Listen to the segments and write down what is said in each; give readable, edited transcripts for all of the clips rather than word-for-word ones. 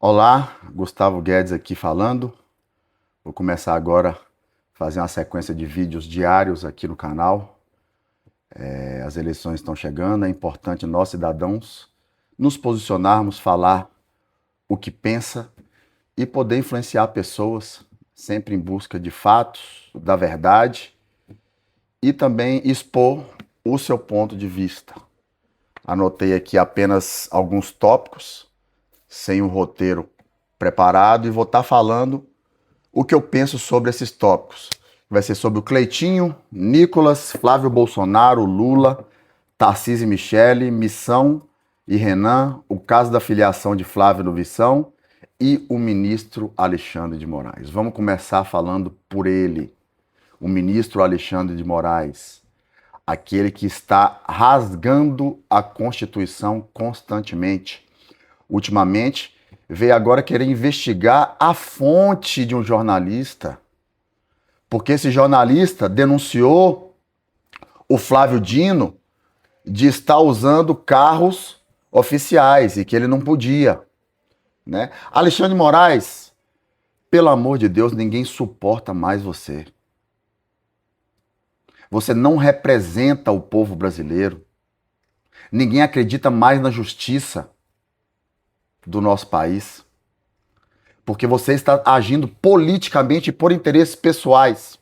Olá, Gustavo Guedes aqui falando. Vou começar agora a fazer uma sequência de vídeos diários aqui no canal. As eleições estão chegando, é importante nós, cidadãos, nos posicionarmos, falar o que pensa e poder influenciar pessoas, sempre em busca de fatos, da verdade e também expor o seu ponto de vista. Anotei aqui apenas alguns tópicos, sem um roteiro preparado, e vou estar falando o que eu penso sobre esses tópicos. Vai ser sobre o Cleitinho, Nicolas, Flávio Bolsonaro, Lula, Tarcísio e Michele, Missão e Renan, o caso da filiação de Flávio no Vição e o ministro Alexandre de Moraes. Vamos começar falando por ele, o ministro Alexandre de Moraes, aquele que está rasgando a Constituição constantemente. Ultimamente, veio agora querer investigar a fonte de um jornalista, porque esse jornalista denunciou o Flávio Dino de estar usando carros oficiais e que ele não podia, né? Alexandre de Moraes, pelo amor de Deus, ninguém suporta mais você. Você não representa o povo brasileiro. Ninguém acredita mais na justiça do nosso país, porque você está agindo politicamente por interesses pessoais.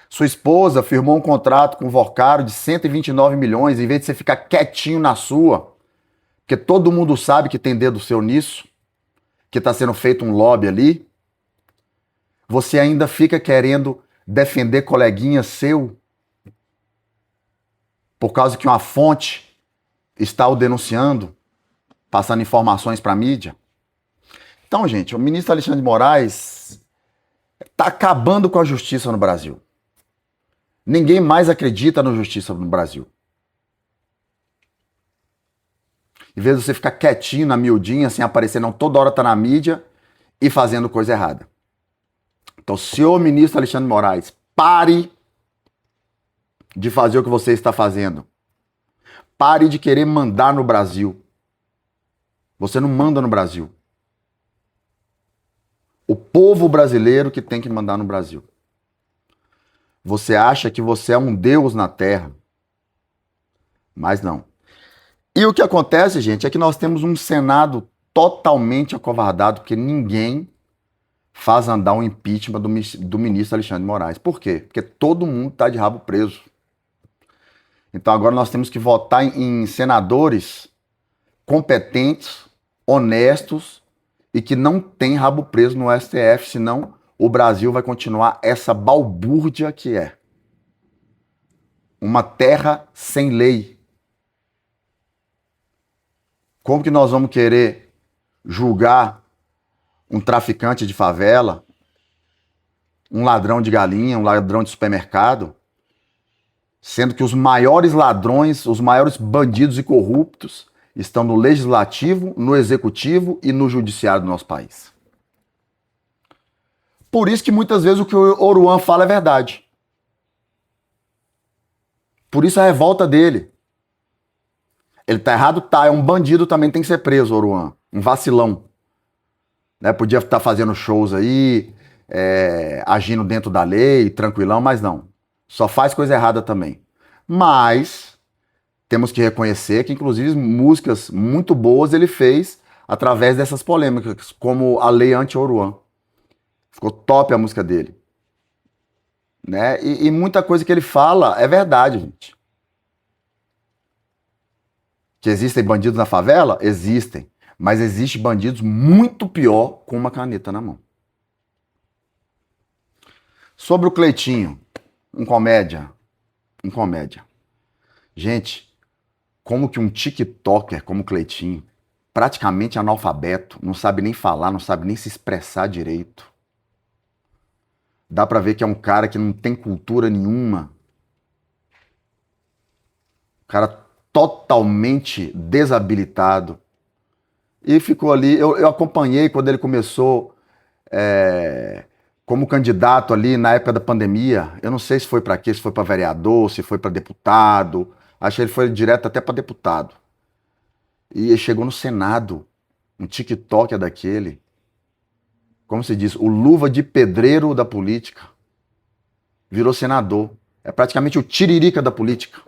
Sua esposa firmou um contrato com o Vocaro de 129 milhões, em vez de você ficar quietinho na sua, porque todo mundo sabe que tem dedo seu nisso, que está sendo feito um lobby ali, você ainda fica querendo defender coleguinha seu, por causa que uma fonte está o denunciando, passando informações para a mídia. Então, gente, o ministro Alexandre de Moraes está acabando com a justiça no Brasil. Ninguém mais acredita na justiça no Brasil. Em vez de você ficar quietinho na miudinha, sem aparecer, não, toda hora tá na mídia e fazendo coisa errada. Então, senhor ministro Alexandre de Moraes, pare de fazer o que você está fazendo. Pare de querer mandar no Brasil. Você não manda no Brasil. O povo brasileiro que tem que mandar no Brasil. Você acha que você é um deus na terra, mas não. E o que acontece, gente, é que nós temos um Senado totalmente acovardado, porque ninguém faz andar um impeachment do ministro Alexandre de Moraes. Por quê? Porque todo mundo está de rabo preso. Então agora nós temos que votar em senadores competentes, honestos e que não tem rabo preso no STF, senão o Brasil vai continuar essa balbúrdia que é. Uma terra sem lei. Como que nós vamos querer julgar um traficante de favela, um ladrão de galinha, um ladrão de supermercado, sendo que os maiores ladrões, os maiores bandidos e corruptos estão no legislativo, no executivo e no judiciário do nosso país. Por isso que muitas vezes o que o Oruan fala é verdade. Por isso a revolta dele. Ele tá errado? Tá. É um bandido, também tem que ser preso, Oruan. Um vacilão. Né? Podia estar fazendo shows aí, agindo dentro da lei, tranquilão, mas não. Só faz coisa errada também. Mas temos que reconhecer que, inclusive, músicas muito boas ele fez através dessas polêmicas, como a Lei Anti-Oruan. Ficou top a música dele. Né? E muita coisa que ele fala é verdade, gente. Que existem bandidos na favela? Existem. Mas existem bandidos muito pior com uma caneta na mão. Sobre o Cleitinho, um comédia. Gente, como que um TikToker como o Cleitinho, praticamente analfabeto, não sabe nem falar, não sabe nem se expressar direito. Dá pra ver que é um cara que não tem cultura nenhuma. Um cara totalmente desabilitado. E ficou ali, eu acompanhei quando ele começou como candidato ali na época da pandemia. Eu não sei se foi para quê, se foi para vereador, se foi para deputado. Acho que ele foi direto até para deputado. E ele chegou no Senado um TikToker daquele, como se diz, o luva de pedreiro da política, virou senador. É praticamente o tiririca da política.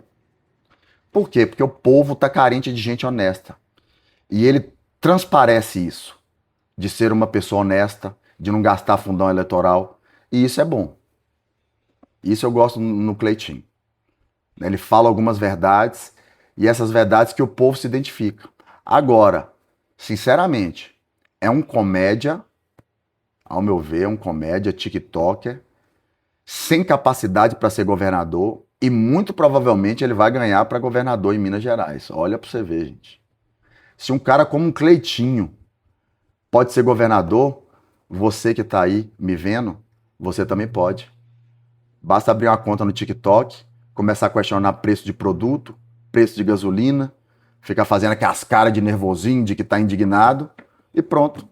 Por quê? Porque o povo está carente de gente honesta. E ele transparece isso, de ser uma pessoa honesta, de não gastar fundão eleitoral. E isso é bom. Isso eu gosto no Cleitinho. Ele fala algumas verdades, e essas verdades que o povo se identifica. Agora, sinceramente, é um comédia, ao meu ver, é um comédia TikToker, sem capacidade para ser governador, e muito provavelmente ele vai ganhar para governador em Minas Gerais. Olha para você ver, gente. Se um cara como um Cleitinho pode ser governador, você que está aí me vendo, você também pode. Basta abrir uma conta no TikTok, começar a questionar preço de produto, preço de gasolina, ficar fazendo aquelas caras de nervosinho, de que está indignado, e pronto.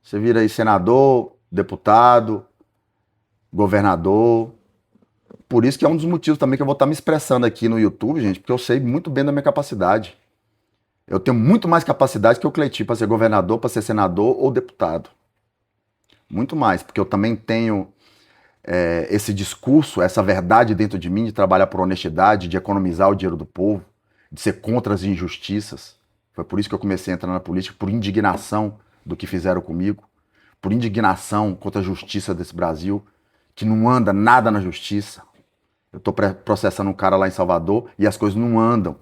Você vira aí senador, deputado, governador. Por isso que é um dos motivos também que eu vou estar me expressando aqui no YouTube, gente, porque eu sei muito bem da minha capacidade. Eu tenho muito mais capacidade que o Cleitinho para ser governador, para ser senador ou deputado. Muito mais, porque eu também tenho esse discurso, essa verdade dentro de mim de trabalhar por honestidade, de economizar o dinheiro do povo, de ser contra as injustiças. Foi por isso que eu comecei a entrar na política, por indignação do que fizeram comigo, por indignação contra a justiça desse Brasil, que não anda nada na justiça. Eu estou processando um cara lá em Salvador e as coisas não andam.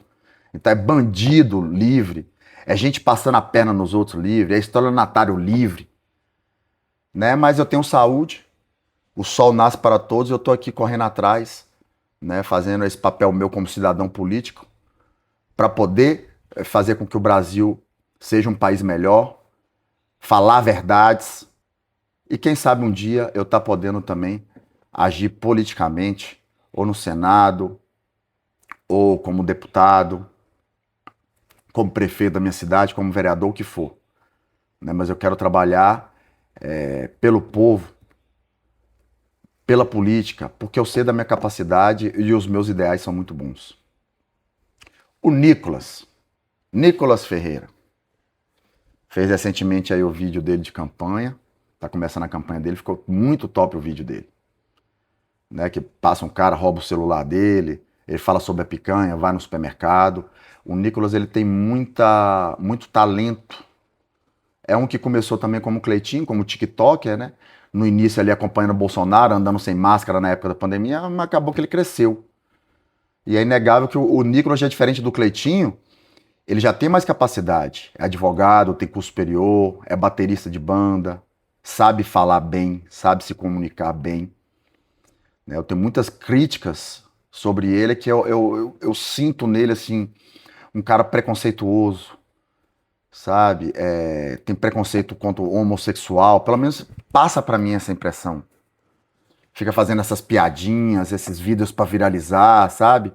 Então é bandido livre, é gente passando a perna nos outros livre, é estelionatário livre. Né? Mas eu tenho saúde, o sol nasce para todos, eu estou aqui correndo atrás, né? Fazendo esse papel meu como cidadão político, para poder fazer com que o Brasil seja um país melhor, falar verdades, e quem sabe um dia eu estar podendo também agir politicamente, ou no Senado, ou como deputado, como prefeito da minha cidade, como vereador, o que for. Né? Mas eu quero trabalhar pelo povo, pela política, porque eu sei da minha capacidade e os meus ideais são muito bons. O Nicolas Ferreira, fez recentemente aí o vídeo dele de campanha, tá começando a campanha dele, ficou muito top o vídeo dele. Né, que passa um cara, rouba o celular dele, ele fala sobre a picanha, vai no supermercado. O Nicolas, ele tem muito talento. É um que começou também como Cleitinho, como TikToker, né? No início ali acompanhando o Bolsonaro, andando sem máscara na época da pandemia, mas acabou que ele cresceu. E é inegável que o Nicolas, já é diferente do Cleitinho, ele já tem mais capacidade. É advogado, tem curso superior, é baterista de banda, sabe falar bem, sabe se comunicar bem. Eu tenho muitas críticas sobre ele, que eu sinto nele, assim, um cara preconceituoso, sabe? Tem preconceito contra o homossexual, pelo menos passa pra mim essa impressão. Fica fazendo essas piadinhas, esses vídeos pra viralizar, sabe?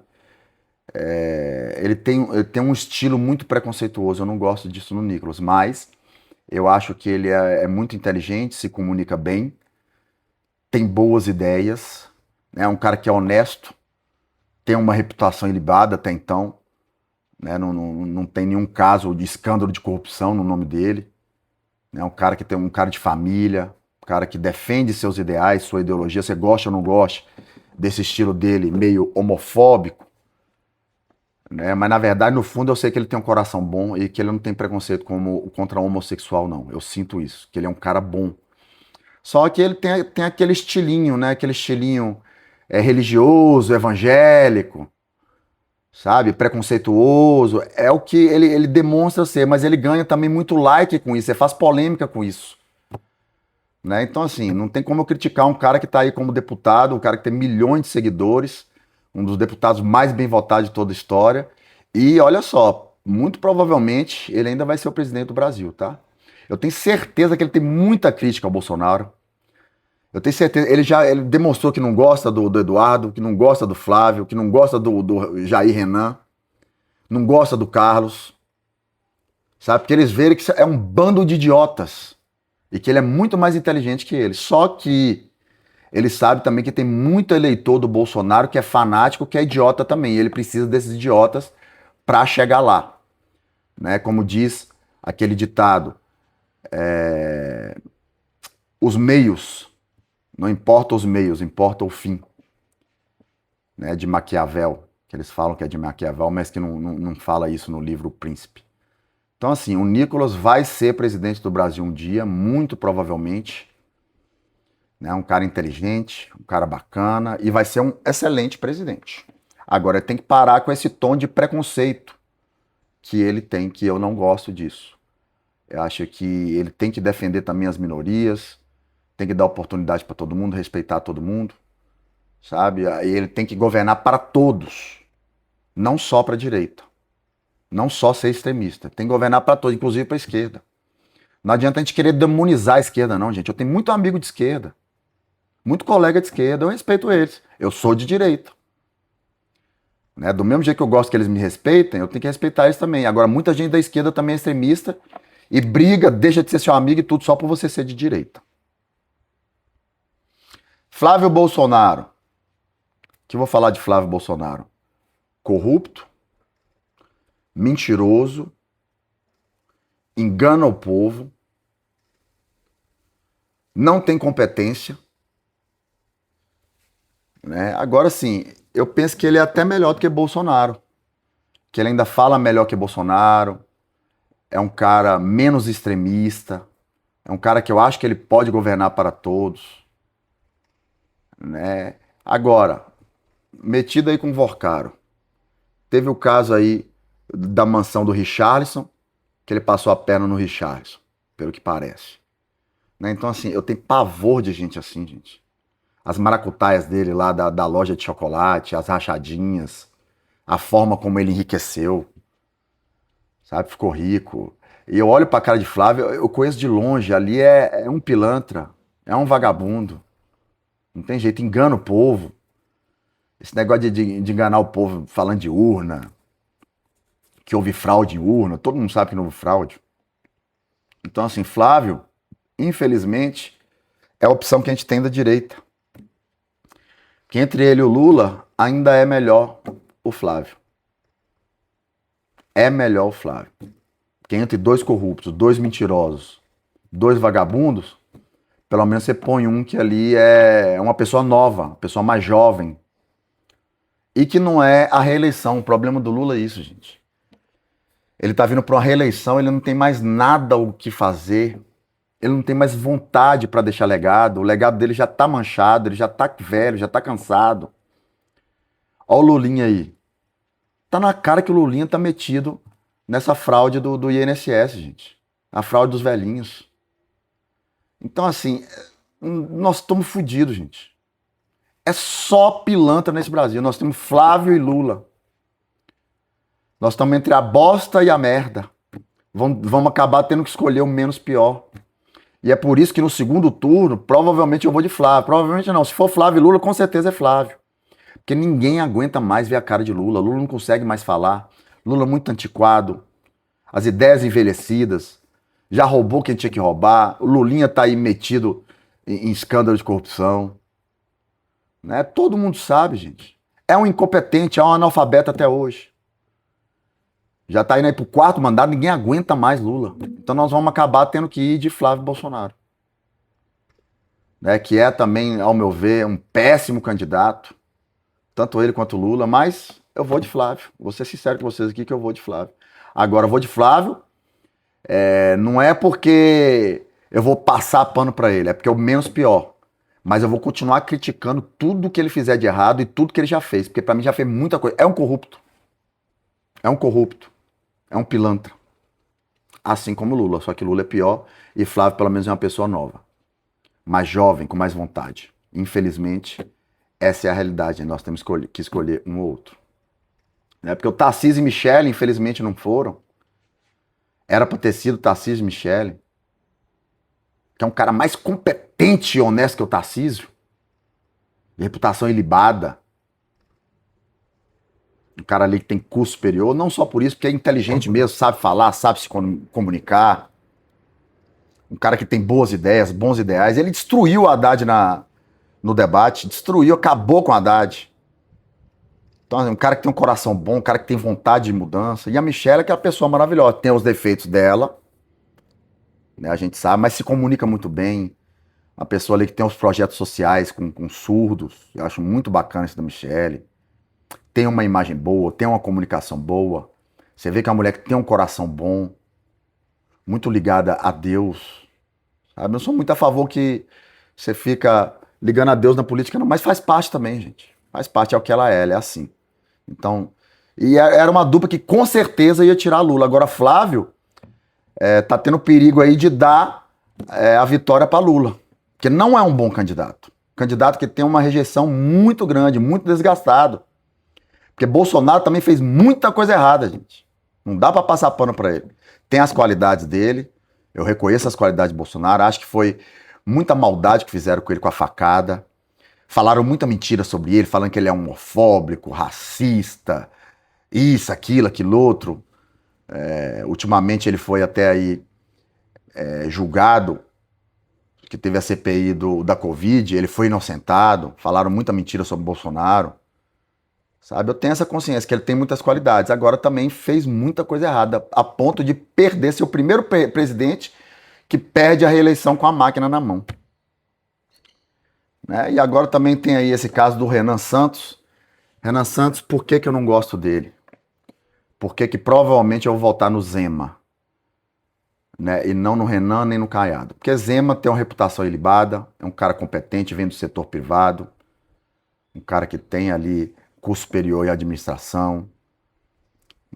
Ele tem um estilo muito preconceituoso, eu não gosto disso no Nicolas, mas eu acho que ele é muito inteligente, se comunica bem, tem boas ideias, é um cara que é honesto, tem uma reputação ilibada até então, né? Não tem nenhum caso de escândalo de corrupção no nome dele. É um cara que tem um cara de família, um cara que defende seus ideais, sua ideologia. Você gosta ou não gosta desse estilo dele meio homofóbico, né? Mas na verdade, no fundo, eu sei que ele tem um coração bom e que ele não tem preconceito contra homossexual, não. Eu sinto isso, que ele é um cara bom. Só que ele tem aquele estilinho, né? Aquele estilinho religioso, evangélico, sabe? Preconceituoso. É o que ele demonstra ser, mas ele ganha também muito like com isso, ele faz polêmica com isso. Né? Então, assim, não tem como eu criticar um cara que está aí como deputado, um cara que tem milhões de seguidores, um dos deputados mais bem votados de toda a história. E olha só, muito provavelmente ele ainda vai ser o presidente do Brasil, tá? Eu tenho certeza que ele tem muita crítica ao Bolsonaro. Eu tenho certeza, ele demonstrou que não gosta do Eduardo, que não gosta do Flávio, que não gosta do Jair Renan, não gosta do Carlos, sabe? Porque eles veem que é um bando de idiotas e que ele é muito mais inteligente que eles. Só que ele sabe também que tem muito eleitor do Bolsonaro que é fanático, que é idiota também. E ele precisa desses idiotas para chegar lá. Né? Como diz aquele ditado, Os meios, não importa os meios, importa o fim, né, de Maquiavel, que eles falam que é de Maquiavel, mas que não fala isso no livro O Príncipe. Então, assim, o Nicolas vai ser presidente do Brasil um dia, muito provavelmente, né, um cara inteligente, um cara bacana, e vai ser um excelente presidente. Agora, ele tem que parar com esse tom de preconceito que ele tem, que eu não gosto disso. Eu acho que ele tem que defender também as minorias, tem que dar oportunidade para todo mundo, respeitar todo mundo, sabe? Ele tem que governar para todos, não só para a direita, não só ser extremista. Tem que governar para todos, inclusive para a esquerda. Não adianta a gente querer demonizar a esquerda, não, gente. Eu tenho muito amigo de esquerda, muito colega de esquerda, eu respeito eles. Eu sou de direita. Né? Do mesmo jeito que eu gosto que eles me respeitem, eu tenho que respeitar eles também. Agora, muita gente da esquerda também é extremista e briga, deixa de ser seu amigo e tudo só por você ser de direita. Flávio Bolsonaro. O que eu vou falar de Flávio Bolsonaro? Corrupto, mentiroso, engana o povo, não tem competência. Né? Agora sim, eu penso que ele é até melhor do que Bolsonaro. Que ele ainda fala melhor que Bolsonaro. É um cara menos extremista. É um cara que eu acho que ele pode governar para todos. Né? Agora, metido aí com o Vorcaro. Teve o caso aí da mansão do Richarlison, que ele passou a perna no Richarlison, pelo que parece. Né? Então, assim, eu tenho pavor de gente assim, gente. As maracutaias dele lá da loja de chocolate, as rachadinhas, a forma como ele enriqueceu, sabe? Ficou rico. E eu olho pra cara de Flávio, eu conheço de longe, ali é um pilantra, é um vagabundo. Não tem jeito, engana o povo. Esse negócio de enganar o povo falando de urna, que houve fraude em urna, todo mundo sabe que não houve fraude. Então, assim, Flávio, infelizmente, é a opção que a gente tem da direita. Que entre ele e o Lula, ainda é melhor o Flávio. É melhor o Flávio. Que entre dois corruptos, dois mentirosos, dois vagabundos, pelo menos você põe um que ali é uma pessoa nova, uma pessoa mais jovem. E que não é a reeleição. O problema do Lula é isso, gente. Ele tá vindo para uma reeleição, ele não tem mais nada o que fazer. Ele não tem mais vontade para deixar legado. O legado dele já tá manchado, ele já tá velho, já tá cansado. Olha o Lulinha aí. Tá na cara que o Lulinha tá metido nessa fraude do INSS, gente. A fraude dos velhinhos. Então, assim, nós estamos fodidos, gente. É só pilantra nesse Brasil. Nós temos Flávio e Lula. Nós estamos entre a bosta e a merda. Vamos acabar tendo que escolher o menos pior. E é por isso que no segundo turno, provavelmente eu vou de Flávio. Provavelmente não. Se for Flávio e Lula, com certeza é Flávio. Porque ninguém aguenta mais ver a cara de Lula. Lula não consegue mais falar. Lula é muito antiquado. As ideias envelhecidas. Já roubou quem tinha que roubar. O Lulinha tá aí metido em escândalo de corrupção. Né? Todo mundo sabe, gente. É um incompetente, é um analfabeto até hoje. Já tá indo aí pro quarto mandato, ninguém aguenta mais Lula. Então nós vamos acabar tendo que ir de Flávio Bolsonaro. Né? Que é também, ao meu ver, um péssimo candidato. Tanto ele quanto o Lula, mas eu vou de Flávio. Vou ser sincero com vocês aqui que eu vou de Flávio. Agora, eu vou de Flávio, não é porque eu vou passar pano pra ele, é porque é o menos pior. Mas eu vou continuar criticando tudo que ele fizer de errado e tudo que ele já fez, porque pra mim já fez muita coisa. É um corrupto. É um corrupto. É um pilantra. Assim como Lula, só que Lula é pior e Flávio pelo menos é uma pessoa nova. Mais jovem, com mais vontade. Infelizmente, essa é a realidade, nós temos que escolher um ou outro. Né? Porque o Tarcísio e Michele, infelizmente, não foram. Era para ter sido Tarcísio e Michele, que é um cara mais competente e honesto que o Tarcísio. De reputação ilibada. Um cara ali que tem curso superior, não só por isso, porque é inteligente mesmo, sabe falar, sabe se comunicar. Um cara que tem boas ideias, bons ideais. Ele destruiu o Haddad no debate, destruiu, acabou com o Haddad. Então, um cara que tem um coração bom, um cara que tem vontade de mudança. E a Michelle, que é uma pessoa maravilhosa, tem os defeitos dela, né? A gente sabe, mas se comunica muito bem. Uma pessoa ali que tem os projetos sociais com surdos. Eu acho muito bacana isso da Michelle. Tem uma imagem boa, tem uma comunicação boa. Você vê que é uma mulher que tem um coração bom, muito ligada a Deus. Sabe? Eu sou muito a favor que você fica ligando a Deus na política, não, mas faz parte também, gente. Faz parte, é o que ela é assim. Então, e era uma dupla que com certeza ia tirar Lula. Agora, Flávio tá tendo perigo aí de dar a vitória para Lula, porque não é um bom candidato. Candidato que tem uma rejeição muito grande, muito desgastado. Porque Bolsonaro também fez muita coisa errada, gente. Não dá para passar pano para ele. Tem as qualidades dele, eu reconheço as qualidades de Bolsonaro, acho que foi muita maldade que fizeram com ele com a facada. Falaram muita mentira sobre ele, falando que ele é homofóbico, racista, isso, aquilo outro. Ultimamente ele foi até aí julgado, que teve a CPI da Covid, ele foi inocentado, falaram muita mentira sobre Bolsonaro. Sabe, eu tenho essa consciência que ele tem muitas qualidades, agora também fez muita coisa errada, a ponto de perder seu primeiro presidente que perde a reeleição com a máquina na mão. Né? E agora também tem aí esse caso do Renan Santos. Renan Santos, por que eu não gosto dele? Porque que provavelmente eu vou votar no Zema, né? E não no Renan nem no Caiado. Porque Zema tem uma reputação ilibada, é um cara competente, vem do setor privado, um cara que tem ali curso superior em administração,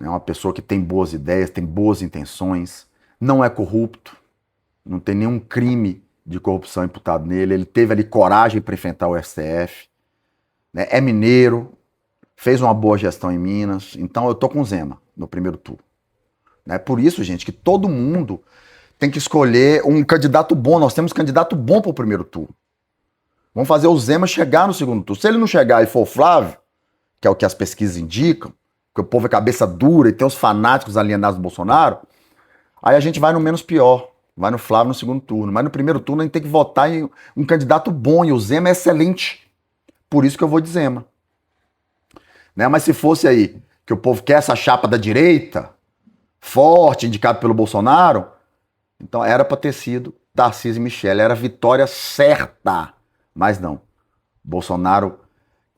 é uma pessoa que tem boas ideias, tem boas intenções, não é corrupto, não tem nenhum crime de corrupção imputado nele, ele teve ali coragem para enfrentar o STF, né? É mineiro, fez uma boa gestão em Minas, então eu tô com o Zema no primeiro turno. Né? Por isso, gente, que todo mundo tem que escolher um candidato bom, nós temos candidato bom para o primeiro turno. Vamos fazer o Zema chegar no segundo turno. Se ele não chegar e for o Flávio, que é o que as pesquisas indicam, que o povo é cabeça dura e tem os fanáticos alienados do Bolsonaro, aí a gente vai no menos pior, vai no Flávio no segundo turno. Mas no primeiro turno a gente tem que votar em um candidato bom, e o Zema é excelente. Por isso que eu vou de Zema. Né? Mas se fosse aí que o povo quer essa chapa da direita, forte, indicado pelo Bolsonaro, então era para ter sido Tarcísio e Michele, era vitória certa. Mas não. Bolsonaro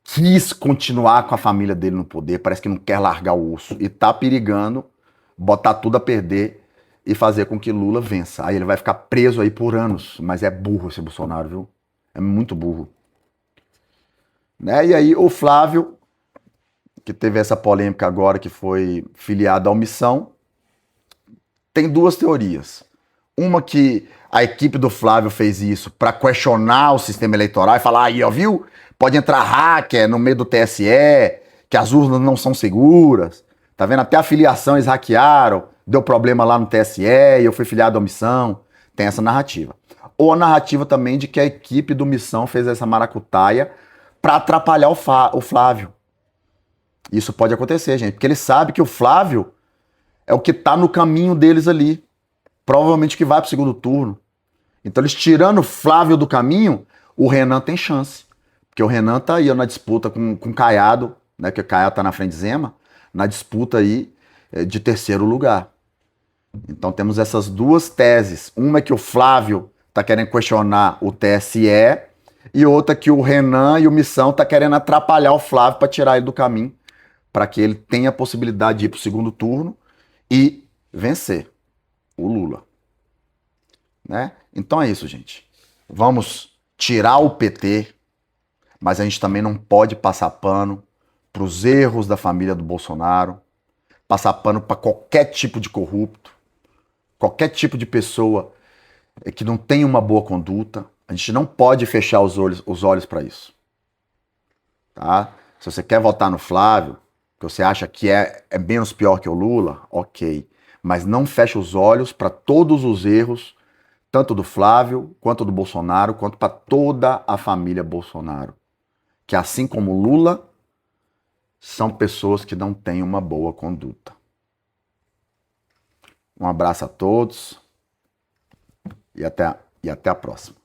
quis continuar com a família dele no poder, parece que não quer largar o osso e tá perigando botar tudo a perder e fazer com que Lula vença. Aí ele vai ficar preso aí por anos, mas é burro esse Bolsonaro, viu? É muito burro. Né? E aí o Flávio, que teve essa polêmica agora, que foi filiado à omissão, tem duas teorias. Uma que a equipe do Flávio fez isso para questionar o sistema eleitoral e falar, aí, ó, viu? Pode entrar hacker no meio do TSE, que as urnas não são seguras. Tá vendo? Até a filiação eles hackearam, deu problema lá no TSE e eu fui filiado à omissão. Tem essa narrativa. Ou a narrativa também de que a equipe do Missão fez essa maracutaia para atrapalhar o Flávio. Isso pode acontecer, gente, porque ele sabe que o Flávio é o que tá no caminho deles ali. Provavelmente que vai pro segundo turno. Então eles tirando o Flávio do caminho, o Renan tem chance. Porque o Renan tá aí ó, na disputa com o Caiado, né? Que o Caiado tá na frente de Zema, na disputa aí de terceiro lugar. Então temos essas duas teses. Uma é que o Flávio tá querendo questionar o TSE e outra que o Renan e o Missão tá querendo atrapalhar o Flávio para tirar ele do caminho, para que ele tenha a possibilidade de ir pro segundo turno e vencer o Lula. Né? Então é isso, gente. Vamos tirar o PT, mas a gente também não pode passar pano para os erros da família do Bolsonaro, passar pano para qualquer tipo de corrupto, qualquer tipo de pessoa que não tem uma boa conduta. A gente não pode fechar os olhos para isso. Tá? Se você quer votar no Flávio, que você acha que é menos pior que o Lula, ok. Mas não feche os olhos para todos os erros, tanto do Flávio, quanto do Bolsonaro, quanto para toda a família Bolsonaro. Que assim como Lula, são pessoas que não têm uma boa conduta. Um abraço a todos e até a próxima.